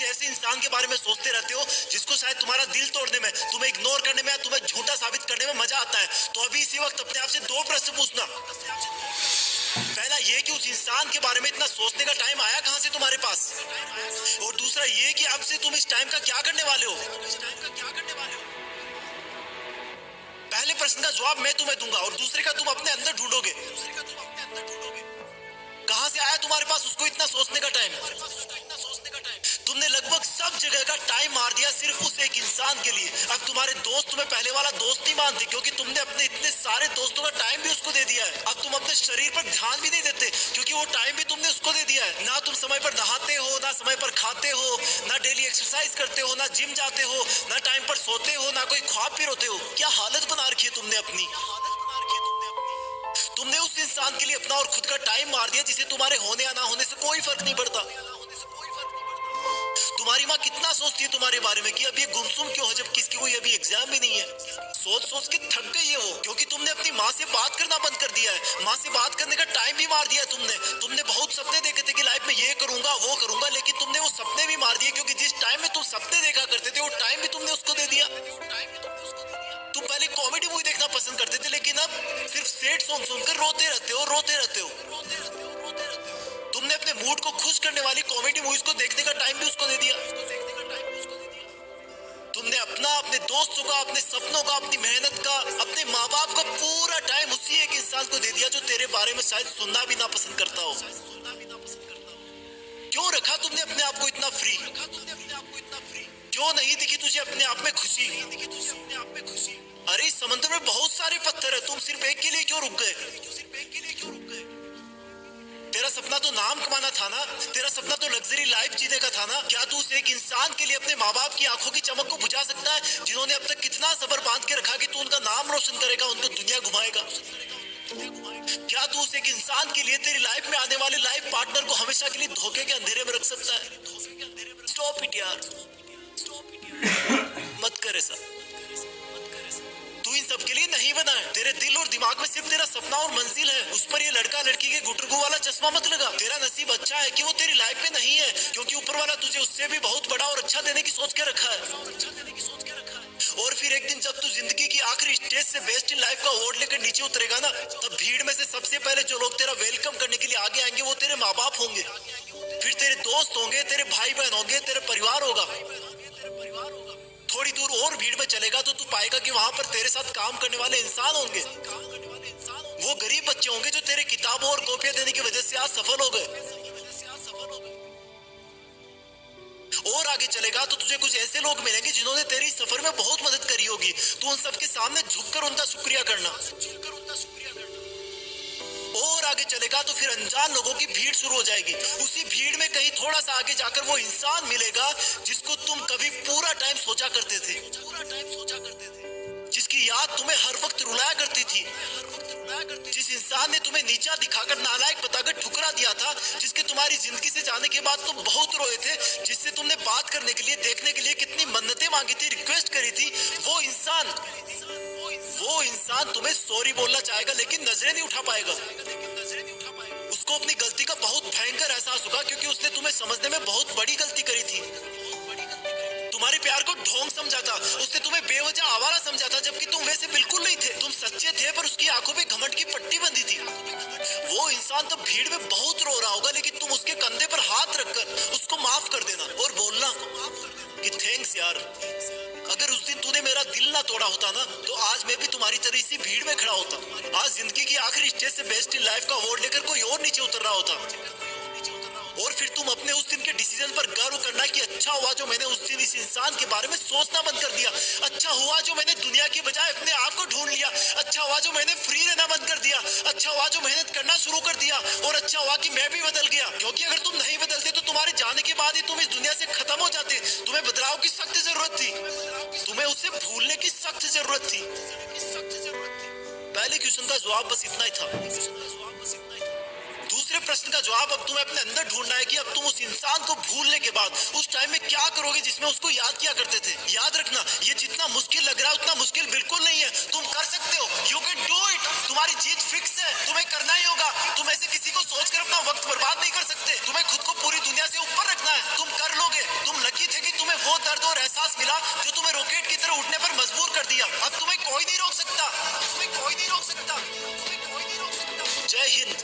ऐसे इंसान के बारे में सोचते रहते हो जिसको शायद तुम्हारा दिल तोड़ने में, तुम्हें इग्नोर करने में, तुम्हें झूठा साबित करने में मजा आता है, तो अभी इसी वक्त अपने आप से दो प्रश्न पूछना। पहला ये कि उस इंसान के बारे में इतना सोचने का टाइम आया कहां से तुम्हारे पास, और दूसरा ये कि अब से तुम इस टाइम का क्या करने वाले हो। पहले प्रश्न का जवाब मैं तुम्हें दूंगा और दूसरे का तुम अपने अंदर ढूंढोगे। कहां से आया तुम्हारे पास उसको इतना सोचने का टाइम। तुमने लगभग सब जगह का टाइम मार दिया सिर्फ उस एक इंसान के लिए। अब तुम्हारे दोस्त तुम्हें पहले वाला दोस्त नहीं मानते क्योंकि तुमने अपने इतने सारे दोस्तों का टाइम भी उसको दे दिया है। अब तुम अपने शरीर पर ध्यान भी नहीं देते क्योंकि वो टाइम भी तुमने उसको दे दिया है। ना तुम समय पर नहाते हो, ना समय पर खाते हो, ना डेली एक्सरसाइज करते हो, ना जिम जाते हो, ना टाइम पर सोते हो, ना कोई ख्वाब भी रोते हो। क्या हालत बना रखी है तुमने अपनी। तुमने उस इंसान के लिए अपना और खुद का टाइम मार दिया जिसे तुम्हारे होने या ना होने से कोई फर्क नहीं पड़ता। तुम्हारी माँ कितना सोचती है तुम्हारे बारे में कि अब ये गुमसुम क्यों है जब किसकी कोई अभी एग्जाम भी नहीं है। सोच सोच के थक गई है वो, क्योंकि तुमने अपनी माँ से बात करना बंद कर दिया है। माँ से बात करने का टाइम भी मार दिया तुमने बहुत सपने देखे थे कि लाइफ में ये करूंगा वो करूंगा, लेकिन तुमने वो सपने भी मार दिए क्योंकि जिस टाइम में तुम सपने देखा करते थे वो टाइम भी तुमने उसको दे दिया। तुम पहले कॉमेडी मूवी देखना पसंद करते थे लेकिन अब सिर्फ सैड सॉन्ग सुनकर रोते रहते हो। तुमने अपने मूड को खुश करने वाली कॉमेडी मूवीज को देखने का टाइम भी उसको दे दिया। तुमने अपना, अपने दोस्तों का, अपने सपनों का, अपनी मेहनत का, अपने माँ बाप का पूरा टाइम उसी एक इंसान को दे दिया जो तेरे बारे में शायद सुनना भी ना पसंद करता हो। क्यों रखा तुमने अपने आप को इतना फ्री। क्यों नहीं दिखी तुझे अपने आप में खुशी। अरे इस समंदर में बहुत सारे पत्थर है, तुम सिर्फ एक के लिए क्यों रुक गए। तेरा सपना तो नाम कमाना था ना, तेरा सपना तो लग्जरी लाइफ जीने का था ना। क्या तू उस एक इंसान के लिए अपने माँ बाप की आंखों की चमक को बुझा सकता है जिन्होंने अब तक कितना सबर बांध के रखा कि तू उनका नाम रोशन करेगा, उनको दुनिया घुमाएगा। क्या तू उस एक इंसान के लिए तेरी लाइफ में आने वाले लाइफ पार्टनर को हमेशा के लिए धोखे के अंधेरे में रख सकता है। स्टॉप इट यार, मत कर ऐसा। तू इन सब के लिए नहीं बना है। तेरे दिल और दिमाग में सिर्फ तेरा सपना और मंजिल है। उस पर ये लड़का लड़की के गुटरगू वाला चश्मा मत लगा। तेरा नसीब अच्छा है कि वो तेरी लाइफ में नहीं है, क्योंकि ऊपर वाला तुझे उससे भी बहुत बड़ा और अच्छा देने की सोच के रखा है। और फिर एक दिन जब तू जिंदगी की आखिरी स्टेज से बेस्ट इन लाइफ का अवार्ड लेकर नीचे उतरेगा ना, तब भीड़ में से सबसे पहले जो लोग तेरा वेलकम करने के लिए आगे आएंगे वो तेरे माँ बाप होंगे, फिर तेरे दोस्त होंगे, तेरे भाई बहन होंगे, तेरे परिवार होगा। थोड़ी दूर और भीड़ में चलेगा तो तू पाएगा कि वहां पर तेरे साथ काम करने वाले इंसान होंगे। वो गरीब बच्चे होंगे जो तेरे किताबों और कॉपियां देने की वजह से आज सफल हो गए। और आगे चलेगा तो तुझे कुछ ऐसे लोग मिलेंगे जिन्होंने तेरी सफर में बहुत मदद करी होगी। तू उन सबके सामने झुककर उनका शुक्रिया करना। और आगे चलेगा तो फिर अनजान लोगों की भीड़ शुरू हो जाएगी। उसी भीड़ में कहीं थोड़ा सा आगे जाकर वो इंसान मिलेगा जिसको तुम कभी पूरा टाइम सोचा करते थे, जिसकी याद तुम्हें हर वक्त रुलाया करती थी, जिस इंसान ने तुम्हें नीचा दिखाकर नालायक बताकर ठुकरा दिया था, जिसके तुम्हारी जिंदगी से जाने के बाद तुम बहुत रोए थे, जिससे तुमने बात करने के लिए, देखने के लिए कितनी मन्नतें मांगी थी, रिक्वेस्ट करी थी, वो इंसान तुम्हें सॉरी बोलना चाहेगा लेकिन नजरें नहीं उठा पाएगा। उसको अपनी गलती का बहुत भयंकर एहसास होगा क्योंकि उसने तुम्हें समझने में बहुत बड़ी गलती करी थी। तुम्हारे प्यार को ढोंग समझा था, उसने तुम्हें बेवजह आवारा समझा था, जबकि तुम वैसे बिल्कुल नहीं थे। तुम सच्चे थे पर उसकी आंखों पे घमंड की पट्टी बंधी थी। वो इंसान तो भीड़ में बहुत रो रहा होगा लेकिन तुम उसके कंधे पर हाथ रखकर उसको माफ कर देना और बोलना कि थैंक्स यार, अगर उस दिन तूने मेरा दिल ना तोड़ा होता ना तो आज मैं भी तुम्हारी तरह इसी भीड़ में खड़ा होता। आज जिंदगी की आखिरी स्टेज से बेस्ट इन लाइफ का अवार्ड लेकर कोई और नीचे उतर रहा होता। और फिर तुम अपने उस दिन के डिसीजन पर गर्व करना कि अच्छा हुआ जो मैंने उस दिन इस इंसान के बारे में सोचना बंद कर दिया। अच्छा हुआ जो मैंने दुनिया की बजाय अपने आप को ढूंढ लिया। अच्छा हुआ जो मैंने फ्री रहना बंद कर दिया। अच्छा हुआ जो मेहनत करना शुरू कर दिया। और अच्छा हुआ कि मैं भी बदल गया, क्योंकि अगर तुम नहीं बदलते तो तुम्हारे जाने के बाद ही तुम इस दुनिया से खत्म हो जाते। तुम्हें बदलाव की सख्त जरूरत थी, तुम्हें उसे भूलने की सख्त जरूरत थी। पहले क्वेश्चन का जवाब बस इतना ही था। दूसरे प्रश्न का जवाब अब तुम्हें अपने अंदर ढूंढना है कि अब तुम उस इंसान को भूलने के बाद उस टाइम में क्या करोगे जिसमें उसको याद किया करते थे। याद रखना, ये जितना मुश्किल लग रहा है उतना मुश्किल बिल्कुल नहीं है। तुम कर सकते हो, यू कैन डू इट। तुम्हारी जीत फिक्स है, तुम्हें करना ही होगा। तुम ऐसे किसी को सोचकर अपना वक्त बर्बाद नहीं कर सकते। तुम्हें खुद को पूरी दुनिया से ऊपर रखना है, तुम कर लोगे। तुम लकी दर्द और एहसास मिला जो तुम्हें रॉकेट की तरह उठने पर मजबूर कर दिया। अब तुम्हें कोई नहीं रोक सकता, तुम्हें कोई नहीं रोक सकता, तुम्हें कोई नहीं रोक सकता। जय हिंद।